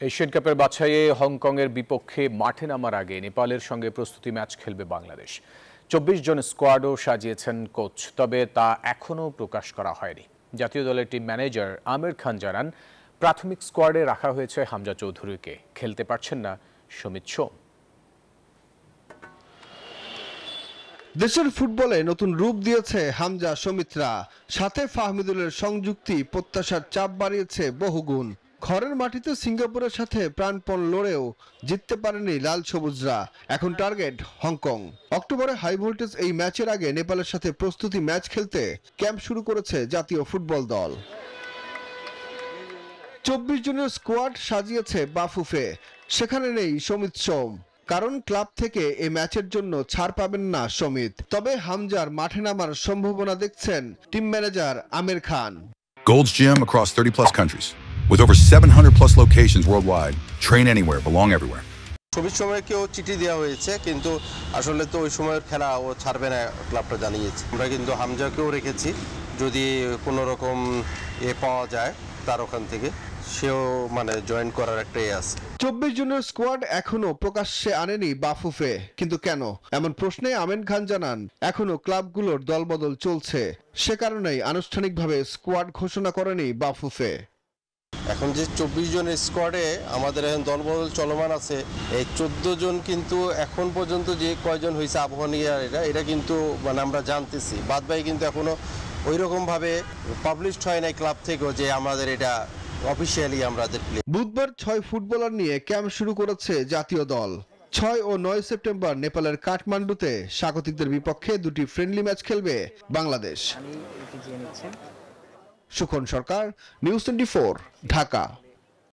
Asian কাপের বাছাইয়ে হংকংয়ের বিপক্ষে মাঠে নামার আগে নেপালের সঙ্গে প্রস্তুতি ম্যাচ খেলবে বাংলাদেশ। ২৪ জন স্কোয়াডও সাজিয়েছেন কোচ, তবে তা এখনও প্রকাশ করা হয়নি। জাতীয় দলের টিম ম্যানেজার আমির খান জানান, প্রাথমিক স্কোয়াডে রাখা হয়েছে হামজা চৌধুরীকে, খেলতে পারছেন না সমিত সোম। দেশের ফুটবলে নতুন রূপ দিয়েছে হামজা সমিতরা, সাথে ফাহমিদুলের সংযুক্তি প্রত্যাশার চাপ বাড়িয়েছে বহুগুণ। ঘরের মাটিতে সিঙ্গাপুরের সাথে প্রাণপণ লড়েও জিততে পারেনি লাল সবুজরা। এখন টার্গেট হংকং। অক্টোবরে হাই ভোল্টেজ এই ম্যাচের আগে নেপালের সাথে প্রস্তুতি ম্যাচ খেলতে ক্যাম্প শুরু করেছে জাতীয় ফুটবল দল। ২৪ জনের স্কোয়াড সাজিয়েছে বাফুফে, সেখানে নেই সমিত সোম, কারণ ক্লাব থেকে এই ম্যাচের জন্য ছাড় পাবেন না সমিত। তবে হামজার মাঠে নামার সম্ভাবনা দেখছেন team manager Aamir Khan. Gold's Gym across 30 plus countries with over 700 plus locations worldwide. Train anywhere, belong everywhere. সমিত সময়কেও চিঠি দেওয়া হয়েছে, কিন্তু আসলে তো ওই সময়ের খেলা ও ছাড়বে না, ক্লাবটা জানিয়েছে। আমরা কিন্তু হামজাকেও রেখেছি, যদি কোনো রকম পাওয়া যায় তার ওখান থেকে, সেও জয়েন করার একটা আছে। ২৪ জনের স্কোয়াড এখনো প্রকাশ্যে আনেনি বাফুফে, কিন্তু কেন? এমন প্রশ্নে আমির খান জানান, এখনো ক্লাবগুলোর দলবদল চলছে, সে কারণেই আনুষ্ঠানিকভাবে স্কোয়াড ঘোষণা করেনি বাফুফে। এখন যে ২৪ জনের স্কোয়াডে আমাদের এখন দলবদল চলমান আছে, এই ১৪ জন কিন্তু এখন পর্যন্ত যে কয়জন হয়েছে আবহাওয়া এটা কিন্তু আমরা জানতেছি, বাদবাকি কিন্তু এখনো ওই রকমভাবে পাবলিশড হয় নাই ক্লাব থেকেও যে আমাদের এটা অফিসিয়ালি আমাদের। বুধবার ৬ ফুটবলার নিয়ে ক্যাম্প শুরু করেছে জাতীয় দল। ৬ ও ৯ সেপ্টেম্বর নেপালের কাঠমান্ডুতে স্বাগতিকদের বিপক্ষে দুটি ফ্রেন্ডলি ম্যাচ খেলবে বাংলাদেশ। সুখন সরকার, নিউজ 24, ঢাকা।